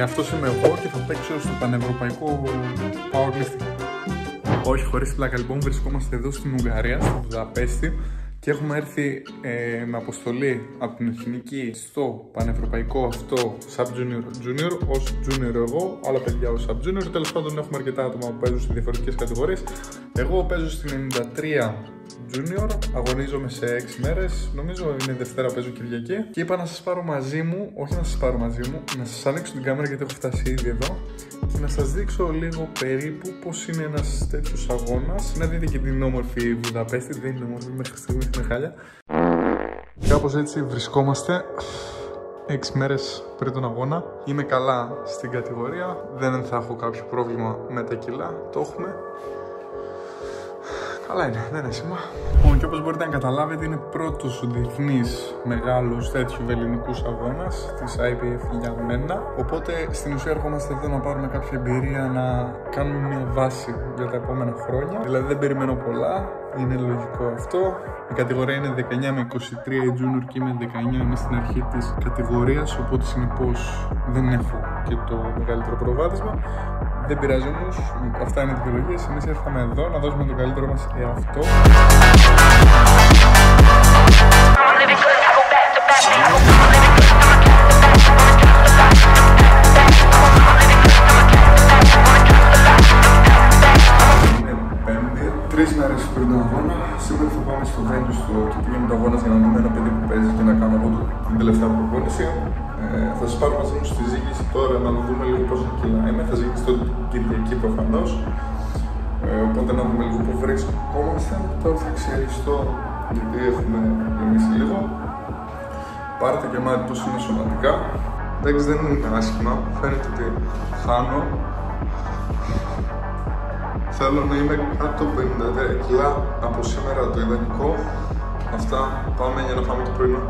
Αυτός είμαι εγώ και θα παίξω στο πανευρωπαϊκό powerlifting. Όχι, χωρίς πλάκα, λοιπόν, βρισκόμαστε εδώ στην Ουγγαρία, στη Βουδαπέστη και έχουμε έρθει με αποστολή από την Εθνική στο πανευρωπαϊκό αυτό Sub Junior, ως Junior εγώ, άλλα παιδιά ως Sub Junior. Τέλος πάντων, έχουμε αρκετά άτομα που παίζουν σε διαφορετικές κατηγορίες. Εγώ παίζω στην 93 Junior, αγωνίζομαι σε 6 μέρες, νομίζω είναι Δευτέρα, παίζω Κυριακή. Και είπα να σας πάρω μαζί μου, όχι να σας πάρω μαζί μου, να σας ανοίξω την κάμερα γιατί έχω φτάσει ήδη εδώ και να σας δείξω λίγο περίπου πώς είναι ένας τέτοιος αγώνας. Να δείτε και την όμορφη Βουδαπέστη, δεν είναι όμορφη μέχρι στιγμή, είναι χάλια. Κάπως έτσι βρισκόμαστε 6 μέρες πριν τον αγώνα. Είμαι καλά στην κατηγορία, δεν θα έχω κάποιο πρόβλημα με τα κιλά, το έχουμε. Καλά είναι, δεν είναι σήμα. Λοιπόν, και όπως μπορείτε να καταλάβετε, είναι πρώτος διεθνής μεγάλος τέτοιου ελληνικούς αγώνας της IPF για μένα. Οπότε στην ουσία ερχόμαστε εδώ να πάρουμε κάποια εμπειρία, να κάνουμε μια βάση για τα επόμενα χρόνια. Δηλαδή δεν περιμένω πολλά, είναι λογικό αυτό. Η κατηγορία είναι 19 με 23 η Junior και είμαι 19, είμαι στην αρχή της κατηγορίας. Οπότε συνεπώς δεν έχω και το μεγαλύτερο προβάδισμα. Δεν πειράζει όμως, αυτά είναι δικαιολογίες. Εμείς ήρθαμε εδώ να δώσουμε το καλύτερο μας εαυτό. Είναι Πέμπτη, 3 μέρες πριν τον αγώνα. Σήμερα θα πάμε στο venue στο εκεί που γίνεται ο αγώνας για να δούμε ένα παιδί που παίζει και να κάνω εγώ την τελευταία προπόνηση. Θα σας πάρω μαζί μου στη ζύγηση τώρα να δούμε λίγο πόσα κιλά είμαι. Θα ζυγιστώ την Κυριακή προφανώς. Οπότε να δούμε λίγο που βρισκόμαστε. Τώρα θα ξεριστώ γιατί έχουμε γεμίσει λίγο. Πάρτε και μάτι πως είναι σωματικά. Εντάξει, δεν είναι άσχημα. Φαίνεται ότι χάνω. Θέλω να είμαι κάτω από 53 κιλά από σήμερα το ιδανικό. Αυτά, πάμε για να φάμε το πρωινό.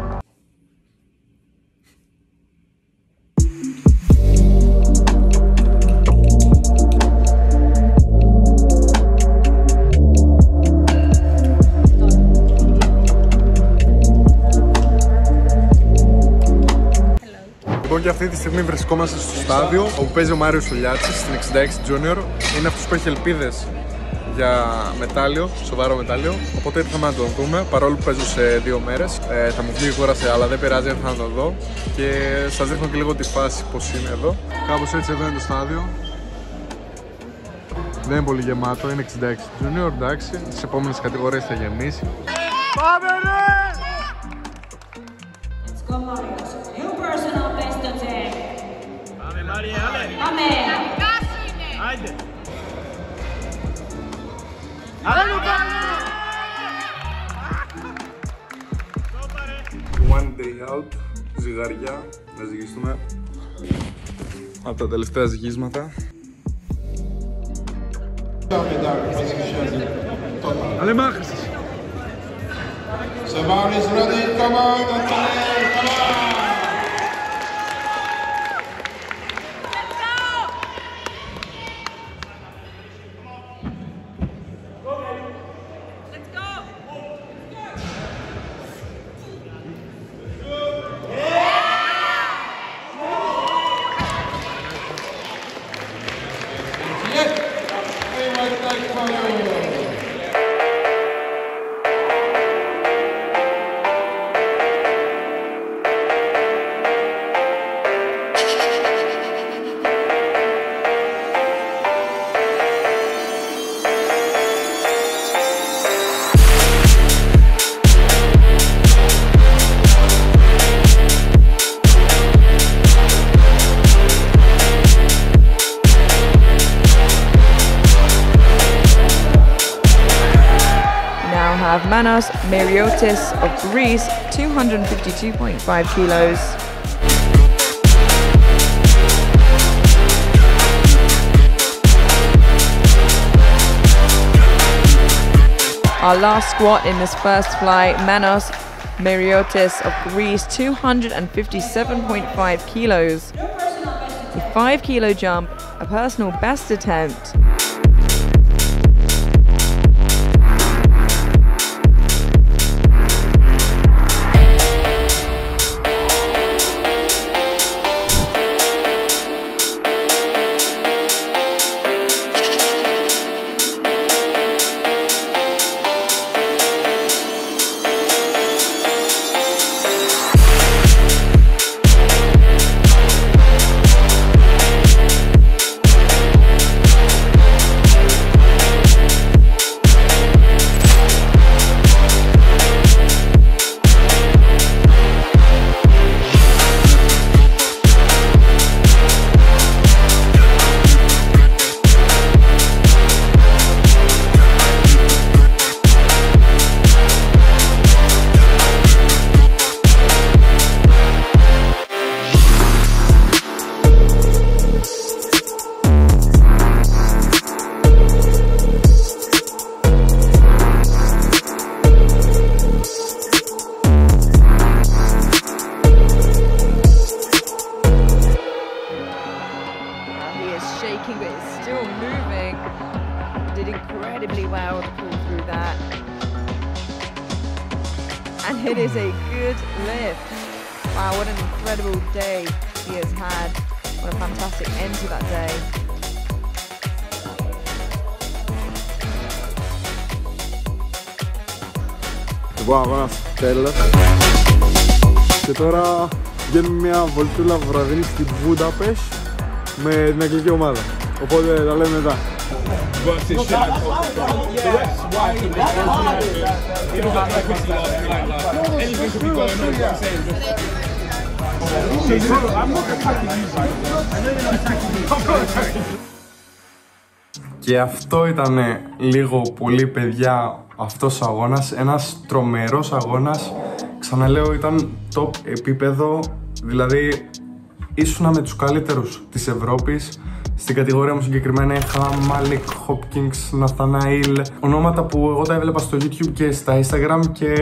Λοιπόν, και αυτή τη στιγμή βρισκόμαστε στο στάδιο όπου παίζει ο Μάριος Σουλιάτσης στην 66 Junior. Είναι αυτός που έχει ελπίδες για μετάλλιο, σοβαρό μετάλλιο. Οπότε ήρθαμε να τον δούμε, παρόλο που παίζω σε 2 μέρες. Θα μου βγει η κούραση, αλλά δεν πειράζει, ήρθα να τον δω. Και σας δείχνω και λίγο τη φάση πώς είναι εδώ. Κάπως έτσι εδώ είναι το στάδιο. Δεν είναι πολύ γεμάτο, είναι 66 Junior, εντάξει. Τις επόμενες κατηγορίες θα γεμίσει. Πάμε ρε! One day out, ζυγαριά, να ζυγιστούμε από τα τελευταία ζυγίσματα. Ale machst es! Saban is ready, come on, Antonio, come on! Have Manos Meriotis of Greece, 252.5 kilos. Our last squat in this first flight, Manos Meriotis of Greece, 257.5 kilos. A 5 kilo jump, a personal best attempt. shaking, but it's still moving. Did incredibly well to pull through that. And it is a good lift. Wow, what an incredible day he has had. What a fantastic end to that day. Λοιπόν, αγώνας τέλος. Και τώρα βγαίνουμε μια βολτούλα βραδινή στην Βούνταπεστ με την αγγλική ομάδα. Οπότε τα λέμε μετά. Και αυτό ήταν λίγο πολύ, παιδιά, αυτός ο αγώνας. Ένας τρομερός αγώνας. Ξαναλέω, ήταν top επίπεδο. Δηλαδή ήσουνα με τους καλύτερους της Ευρώπης. Στην κατηγορία μου συγκεκριμένα είχα Malik Hopkins, Nathanael, ονόματα που εγώ τα έβλεπα στο YouTube και στα Instagram και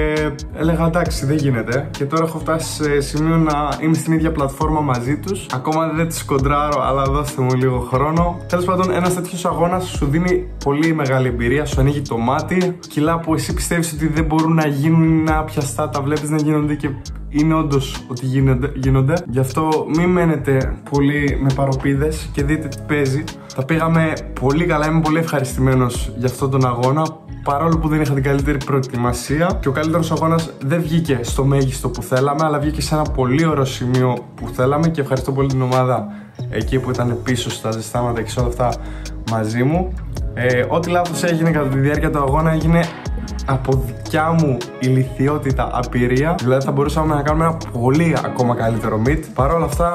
έλεγα εντάξει, δεν γίνεται. Και τώρα έχω φτάσει σε σημείο να είμαι στην ίδια πλατφόρμα μαζί τους. Ακόμα δεν τις κοντράρω, αλλά δώστε μου λίγο χρόνο. Τέλος πάντων, ένας τέτοιος αγώνας σου δίνει πολύ μεγάλη εμπειρία, σου ανοίγει το μάτι. Κιλά που εσύ πιστεύεις ότι δεν μπορούν να γίνουν, να πιαστά, τα βλέπεις να γίνονται και είναι όντως ότι γίνονται. Γι' αυτό μην μένετε πολύ με παροπίδες και δείτε τι παίζει. Τα πήγαμε πολύ καλά, είμαι πολύ ευχαριστημένος για αυτόν τον αγώνα. Παρόλο που δεν είχα την καλύτερη προετοιμασία και ο καλύτερος αγώνας δεν βγήκε στο μέγιστο που θέλαμε, αλλά βγήκε σε ένα πολύ ωραίο σημείο που θέλαμε και ευχαριστώ πολύ την ομάδα εκεί που ήταν πίσω στα ζεστάματα και σε όλα αυτά μαζί μου. Ό,τι λάθος έγινε κατά τη διάρκεια του αγώνα έγινε από δικιά μου ηλιθιότητα, απειρία. Δηλαδή θα μπορούσαμε να κάνουμε ένα πολύ ακόμα καλύτερο meet. Παρ' όλα αυτά,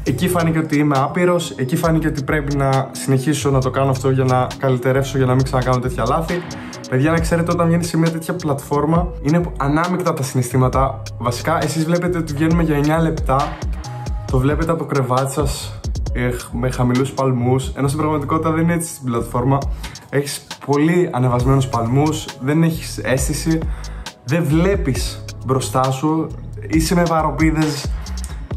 εκεί φάνηκε ότι είμαι άπειρος. Εκεί φάνηκε ότι πρέπει να συνεχίσω να το κάνω αυτό για να καλυτερεύσω, για να μην ξανακάνω τέτοια λάθη. Παιδιά, να ξέρετε, όταν βγαίνει σε μια τέτοια πλατφόρμα είναι ανάμεικτα τα συναισθήματα. Βασικά, εσείς βλέπετε ότι βγαίνουμε για 9 λεπτά. Το βλέπετε από το κρεβάτι σας με χαμηλούς παλμούς, ενώ στην πραγματικότητα δεν είναι έτσι στην πλατφόρμα. Έχεις πολύ ανεβασμένους παλμούς, δεν έχεις αίσθηση, δεν βλέπεις μπροστά σου, είσαι με βαροπίδες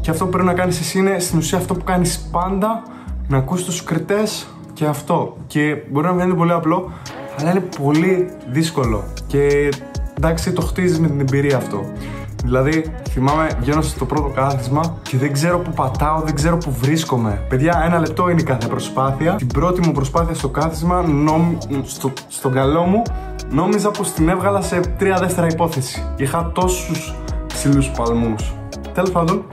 και αυτό που πρέπει να κάνεις εσύ είναι στην ουσία αυτό που κάνεις πάντα, να ακούσεις τους κριτές και αυτό. Και μπορεί να φαίνεται πολύ απλό, αλλά είναι πολύ δύσκολο και εντάξει, το χτίζεις με την εμπειρία αυτό. Δηλαδή, θυμάμαι, βγαίνω στο πρώτο κάθισμα και δεν ξέρω που πατάω, δεν ξέρω που βρίσκομαι. Παιδιά, 1 λεπτό είναι η κάθε προσπάθεια. Την πρώτη μου προσπάθεια στο κάθισμα, στο μυαλό μου, νόμιζα πως την έβγαλα σε 3 δεύτερα υπόθεση. Είχα τόσους ψηλούς παλμούς. Τέλος πάντων,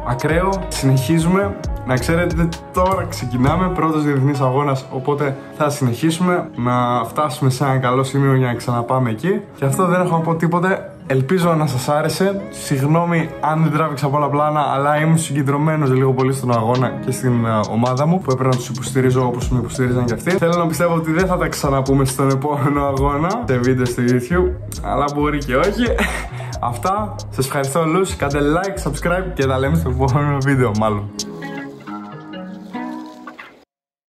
ακραίο, συνεχίζουμε. Να ξέρετε, τώρα ξεκινάμε, πρώτος διεθνής αγώνας, οπότε θα συνεχίσουμε να φτάσουμε σε ένα καλό σημείο για να ξαναπάμε εκεί. Και αυτό δεν έχω να πω τίποτε. Ελπίζω να σας άρεσε. Συγγνώμη αν δεν τράβηξα πολλά πλάνα, αλλά ήμουν συγκεντρωμένος λίγο πολύ στον αγώνα και στην ομάδα μου που έπρεπε να τους υποστηρίζω όπως με υποστηρίζαν και αυτοί. Θέλω να πιστεύω ότι δεν θα τα ξαναπούμε στον επόμενο αγώνα σε βίντεο στο YouTube, αλλά μπορεί και όχι. Αυτά. Σας ευχαριστώ όλους. Κάντε like, subscribe και τα λέμε στο επόμενο βίντεο, μάλλον.